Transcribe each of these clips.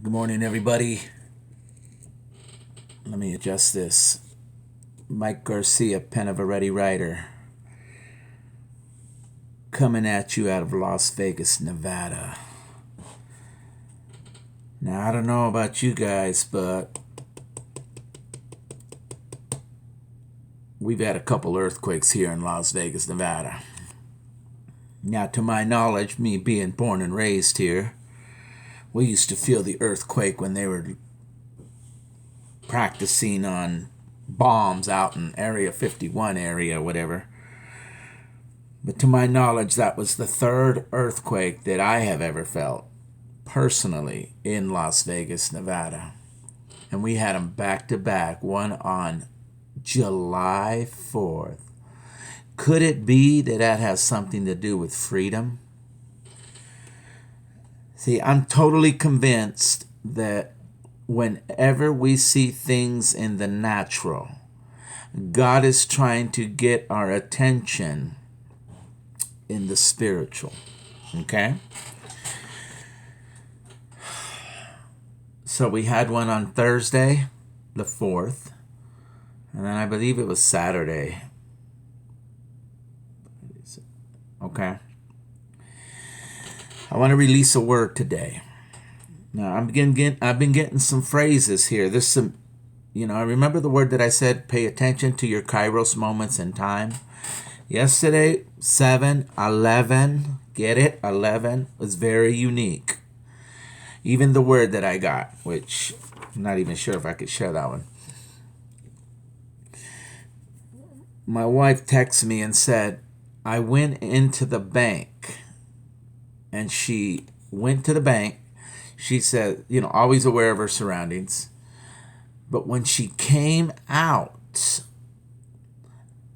Good morning, everybody. Let me adjust this. Mike Garcia, Pen of a Ready Writer, coming at you out of Las Vegas, Nevada. Now, I don't know about you guys, but we've had a couple earthquakes here in Las Vegas, Nevada. Now, to my knowledge, me being born and raised here, we used to feel the earthquake when they were practicing on bombs out in Area 51 area, whatever. But to my knowledge, that was the third earthquake that I have ever felt personally in Las Vegas, Nevada. And we had them back to back, one on July 4th. Could it be that that has something to do with freedom? See, I'm totally convinced that whenever we see things in the natural, God is trying to get our attention in the spiritual. Okay? So we had one on Thursday, the 4th, and then I believe it was Saturday. Okay? I want to release a word today. Now, I've been getting some phrases here. There's some, I remember the word that I said, pay attention to your kairos moments in time. Yesterday, 7-11, get it? 11 was very unique. Even the word that I got, which I'm not even sure if I could share that one. My wife texted me and said, I went into the bank. And she went to the bank. She said, always aware of her surroundings. But when she came out,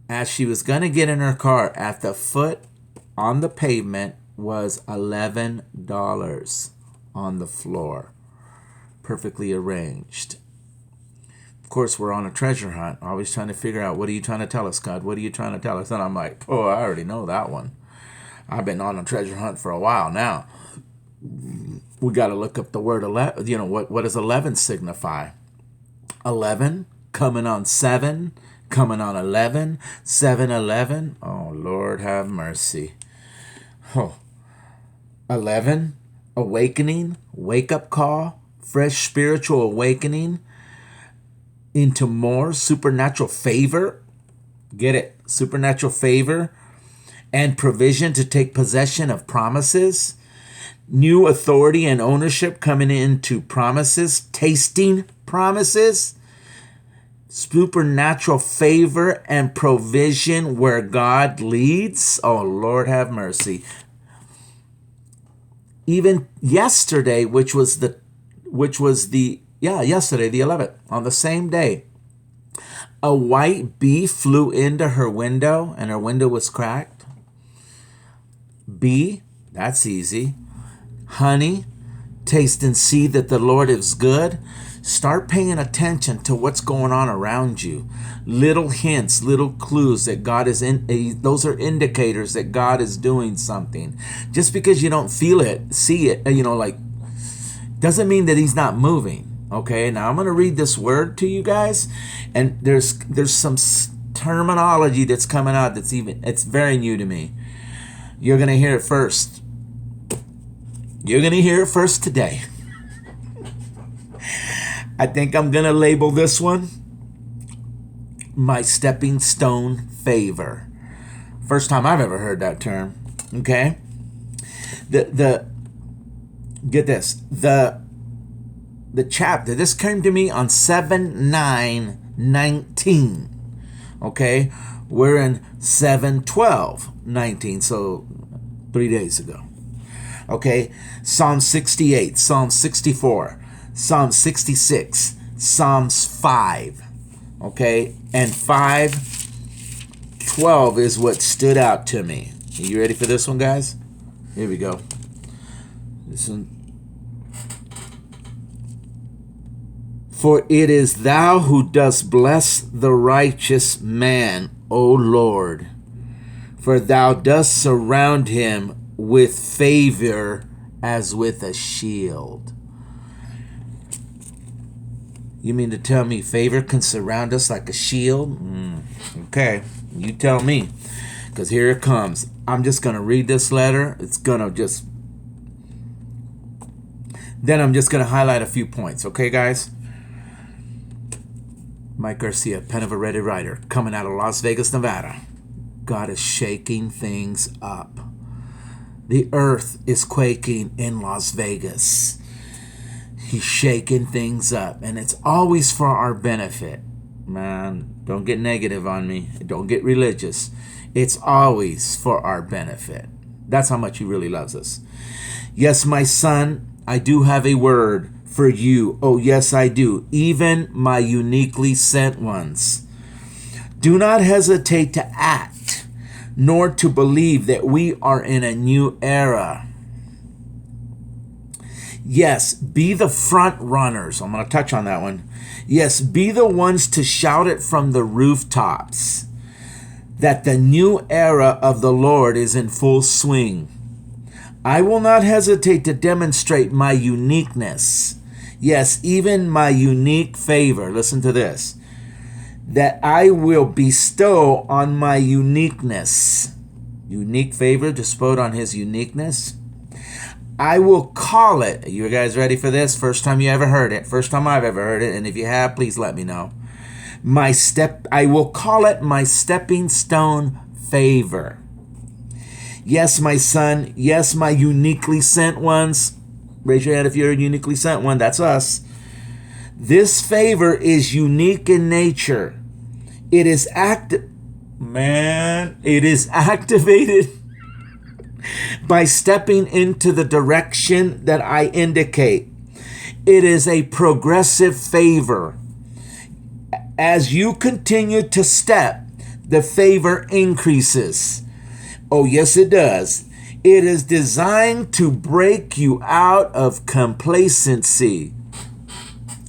as she was going to get in her car, at the foot on the pavement was $11 on the floor, perfectly arranged. Of course, we're on a treasure hunt, always trying to figure out, what are you trying to tell us, God? What are you trying to tell us? And I'm like, I already know that one. I've been on a treasure hunt for a while now. We got to look up the word 11. What does 11 signify? 11, coming on 7, coming on 11, 7-11. Oh, Lord have mercy. 11, awakening, wake-up call, fresh spiritual awakening into more supernatural favor. Get it? Supernatural favor and provision to take possession of promises. New authority and ownership coming into promises, tasting promises, supernatural favor and provision where God leads. Oh, Lord have mercy. Even yesterday, yesterday, the 11th, on the same day, a white bee flew into her window and her window was cracked. Bee, that's easy. Honey, taste and see that the Lord is good. Start paying attention to what's going on around you. Little hints, little clues that God is those are indicators that God is doing something. Just because you don't feel it, see it, doesn't mean that he's not moving. Okay, now I'm going to read this word to you guys, and there's some terminology that's coming out it's very new to me. You're going to hear it first. You're going to hear it first today. I think I'm going to label this one my stepping stone favor. First time I've ever heard that term. Okay? Get this. The chapter, this came to me on 7/9/19. Okay? We're in 7/12/19, so 3 days ago. Okay? Psalm 68, Psalm 64, Psalm 66, Psalms 5. Okay? And 5:12 is what stood out to me. Are you ready for this one, guys? Here we go. This one. For it is thou who dost bless the righteous man, O Lord, for thou dost surround him with favor as with a shield. You mean to tell me favor can surround us like a shield? Okay, you tell me. Because here it comes. I'm just going to read this letter. Then I'm just going to highlight a few points. Okay, guys? Mike Garcia, pen of a ready writer, coming out of Las Vegas, Nevada. God is shaking things up. The earth is quaking in Las Vegas. He's shaking things up, and it's always for our benefit. Man, don't get negative on me. Don't get religious. It's always for our benefit. That's how much he really loves us. Yes, my son, I do have a word for you. Oh, yes, I do. Even my uniquely sent ones. Do not hesitate to act, nor to believe that we are in a new era. Yes, be the front runners. I'm going to touch on that one. Yes, be the ones to shout it from the rooftops that the new era of the Lord is in full swing. I will not hesitate to demonstrate my uniqueness. Yes, even my unique favor. Listen to this. That I will bestow on my uniqueness. Unique favor bestowed on his uniqueness. I will call it. Are you guys ready for this? First time you ever heard it. First time I've ever heard it. And if you have, please let me know. I will call it my stepping stone favor. Yes, my son. Yes, my uniquely sent ones. Raise your hand if you're a uniquely sent one. That's us. This favor is unique in nature. It is activated by stepping into the direction that I indicate. It is a progressive favor. As you continue to step, the favor increases. Oh, yes, it does. It is designed to break you out of complacency.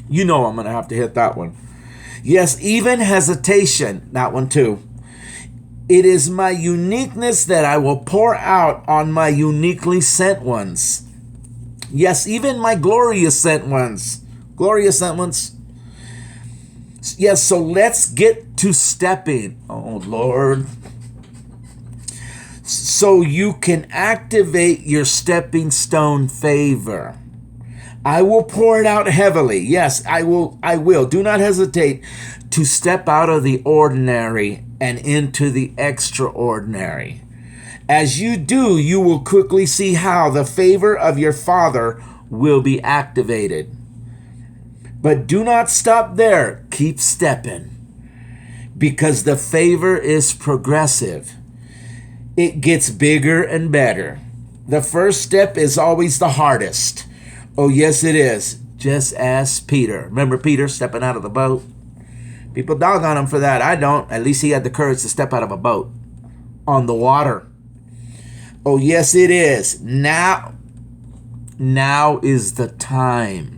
You know I'm going to have to hit that one. Yes, even hesitation. That one too. It is my uniqueness that I will pour out on my uniquely sent ones. Yes, even my glorious sent ones. Glorious sent ones. Yes, so let's get to stepping. Oh, Lord. So you can activate your stepping stone favor. I will pour it out heavily. Yes, I will. Do not hesitate to step out of the ordinary and into the extraordinary. As you do, you will quickly see how the favor of your Father will be activated. But do not stop there. Keep stepping. Because the favor is progressive. It gets bigger and better. The first step is always the hardest. Oh, yes, it is. Just ask Peter. Remember Peter stepping out of the boat? People dog on him for that. I don't. At least he had the courage to step out of a boat on the water. Oh, yes, it is. Now is the time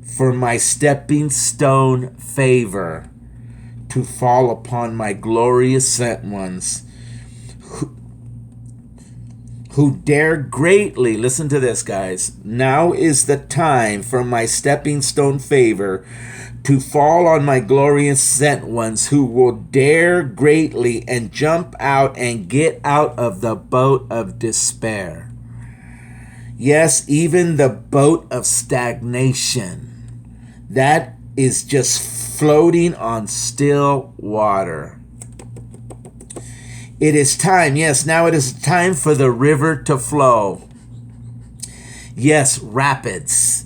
for my stepping stone favor to fall upon my glorious sent ones who dare greatly. Listen to this, guys. Now is the time for my stepping stone favor to fall on my glorious sent ones who will dare greatly and jump out and get out of the boat of despair. Yes, even the boat of stagnation. That is just floating on still water. It is time. Yes, now it is time for the river to flow. Yes, rapids.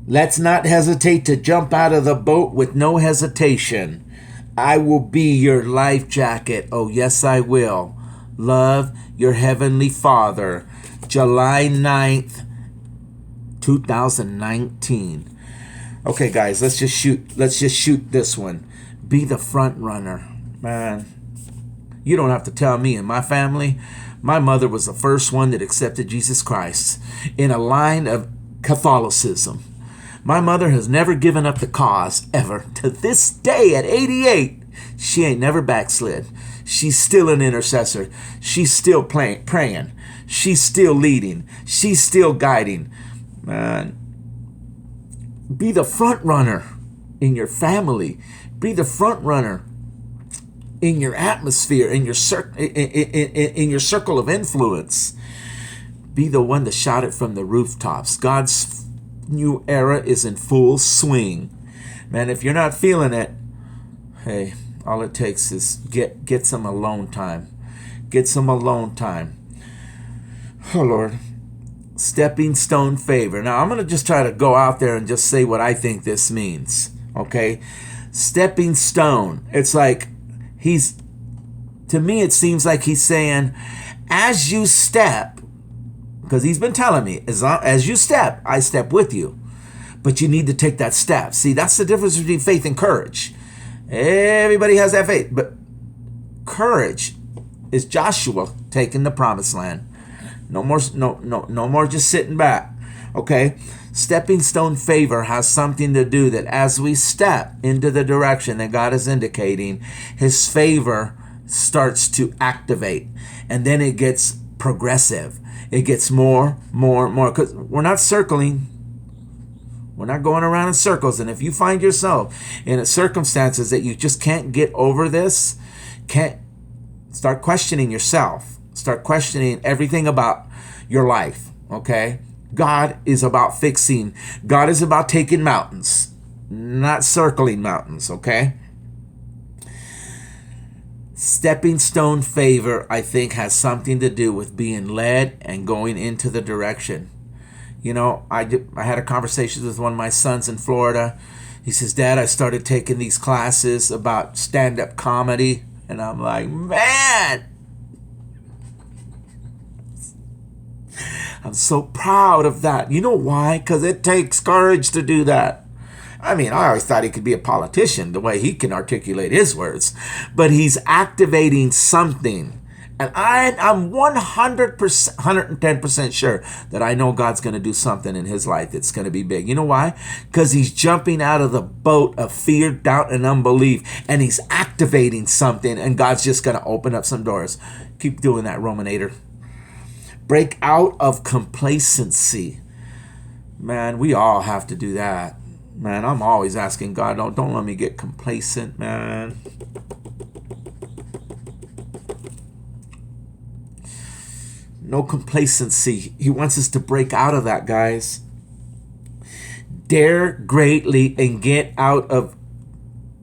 Let's not hesitate to jump out of the boat with no hesitation. I will be your life jacket. Oh, yes, I will. Love, your Heavenly Father. July 9th, 2019. Okay, guys, let's just shoot this one. Be the front runner. Man, you don't have to tell me. In my family, my mother was the first one that accepted Jesus Christ in a line of Catholicism. My mother has never given up the cause, ever. To this day, at 88, she ain't never backslid. She's still an intercessor. She's still praying. She's still leading. She's still guiding. Man, be the front runner. in your family. Be the front runner in your atmosphere, in your in your circle of influence. Be the one to shout it from the rooftops. God's new era is in full swing. Man, if you're not feeling it, hey, all it takes is get some alone time. Get some alone time. Oh, Lord. Stepping stone favor. Now, I'm going to just try to go out there and just say what I think this means. Okay? Stepping stone. It's like to me, it seems like he's saying, as you step, because he's been telling me, as you step, I step with you. But you need to take that step. See, that's the difference between faith and courage. Everybody has that faith. But courage is Joshua taking the promised land. No more just sitting back. Okay? Stepping stone favor has something to do that as we step into the direction that God is indicating, his favor starts to activate. And then it gets progressive. It gets more. Because we're not circling. We're not going around in circles. And if you find yourself in circumstances that you just can't get over this, can't start questioning yourself. Start questioning everything about your life. Okay? God is about fixing. God is about taking mountains, not circling mountains. Okay? Stepping stone favor, I think, has something to do with being led and going into the direction. You know, I had a conversation with one of my sons in Florida. He says, Dad, I started taking these classes about stand-up comedy. And I'm like, man, I'm so proud of that. You know why? Because it takes courage to do that. I mean, I always thought he could be a politician the way he can articulate his words. But he's activating something. And I'm 100%, 110% sure that I know God's going to do something in his life that's going to be big. You know why? Because he's jumping out of the boat of fear, doubt, and unbelief, and he's activating something, and God's just going to open up some doors. Keep doing that, Romanator. Break out of complacency. Man, we all have to do that. Man, I'm always asking God, don't let me get complacent, man. No complacency. He wants us to break out of that, guys. Dare greatly and get out of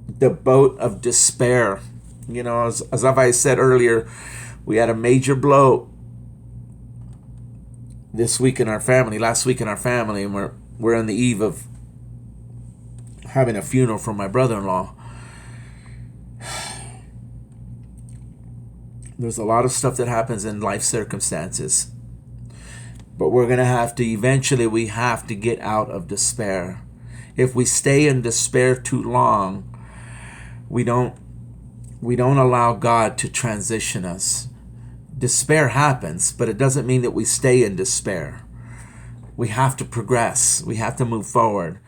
the boat of despair. You know, as I said earlier, we had a major blow last week in our family, and we're on the eve of having a funeral for my brother-in-law. There's a lot of stuff that happens in life circumstances. But we have to get out of despair. If we stay in despair too long, we don't allow God to transition us. Despair happens, but it doesn't mean that we stay in despair. We have to progress. We have to move forward.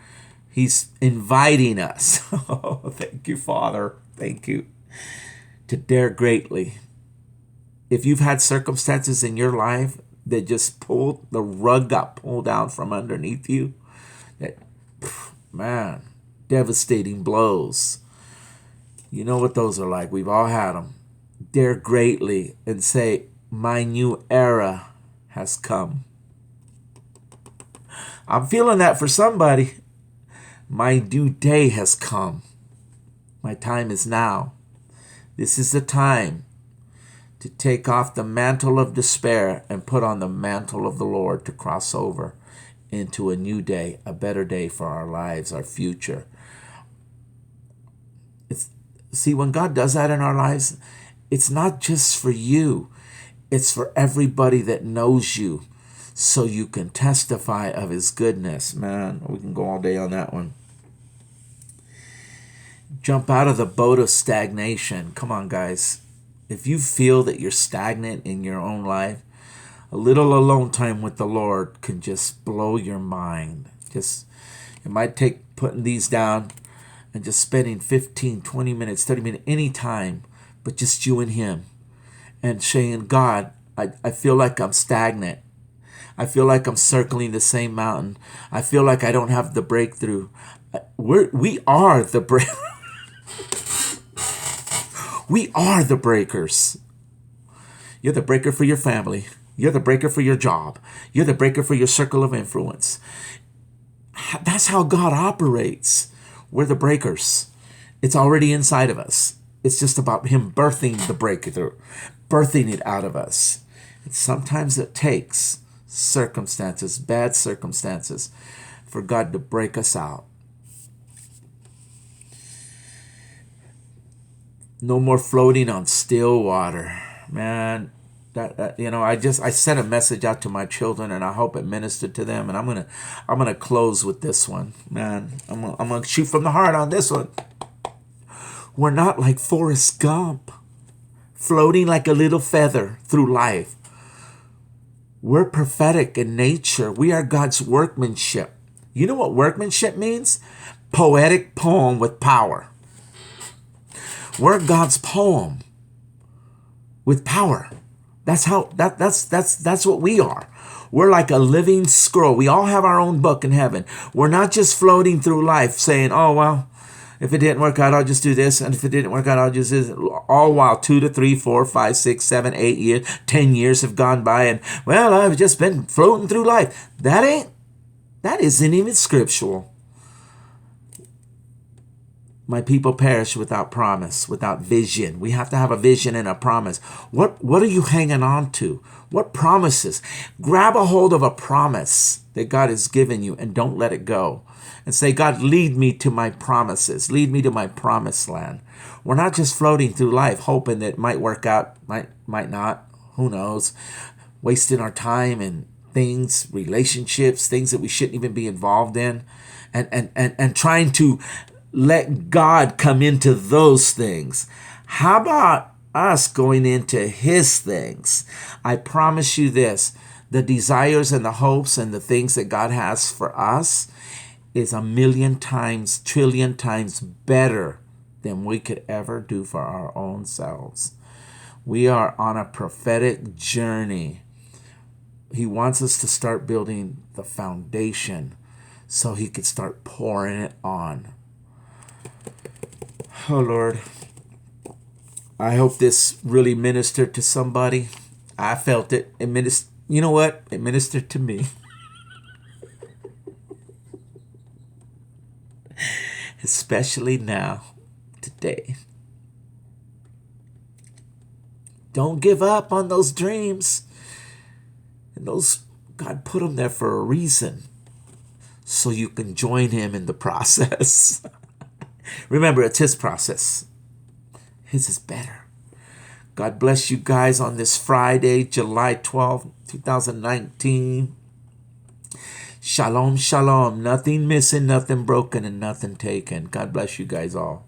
He's inviting us. Oh, thank you, Father. Thank you. To dare greatly. If you've had circumstances in your life that just the rug got pulled out from underneath you, that, man, devastating blows. You know what those are like. We've all had them. Dare greatly and say, my new era has come. I'm feeling that for somebody. My due day has come. My time is now. This is the time to take off the mantle of despair and put on the mantle of the Lord to cross over into a new day, a better day for our lives, our future. See, when God does that in our lives, it's not just for you. It's for everybody that knows you, so you can testify of his goodness. Man, we can go all day on that one. Jump out of the boat of stagnation. Come on, guys. If you feel that you're stagnant in your own life, a little alone time with the Lord can just blow your mind. It might take putting these down and just spending 15, 20 minutes, 30 minutes, any time, but just you and him. And saying, God, I feel like I'm stagnant. I feel like I'm circling the same mountain. I feel like I don't have the breakthrough. We are the we are the breakers. You're the breaker for your family. You're the breaker for your job. You're the breaker for your circle of influence. That's how God operates. We're the breakers. It's already inside of us. It's just about Him birthing the breakthrough, birthing it out of us. And sometimes it takes circumstances, bad circumstances, for God to break us out. No more floating on still water, man. I sent a message out to my children, and I hope it ministered to them. And I'm gonna close with this one, man. I'm gonna shoot from the heart on this one. We're not like Forrest Gump, floating like a little feather through life. We're prophetic in nature. We are God's workmanship. You know what workmanship means? Poetic poem with power. We're God's poem with power. That's what we are. We're like a living scroll. We all have our own book in heaven. We're not just floating through life saying, oh, well, if it didn't work out, I'll just do this. And if it didn't work out, I'll just do this. All while 2 to 3, 4, 5, 6, 7, 8 years, 10 years have gone by. And, well, I've just been floating through life. That isn't even scriptural. My people perish without promise, without vision. We have to have a vision and a promise. What are you hanging on to? What promises? Grab a hold of a promise that God has given you and don't let it go. And say, God, lead me to my promises. Lead me to my promised land. We're not just floating through life hoping that it might work out, might not. Who knows? Wasting our time in things, relationships, things that we shouldn't even be involved in. And trying to let God come into those things. How about us going into His things? I promise you this, the desires and the hopes and the things that God has for us is 1,000,000 times, trillion times better than we could ever do for our own selves. We are on a prophetic journey. He wants us to start building the foundation so He could start pouring it on. Oh, Lord, I hope this really ministered to somebody. I felt it. You know what? It ministered to me. Especially now, today. Don't give up on those dreams. And God put them there for a reason. So you can join Him in the process. Remember, it's His process. His is better. God bless you guys on this Friday, July 12th, 2019. Shalom, shalom. Nothing missing, nothing broken, and nothing taken. God bless you guys all.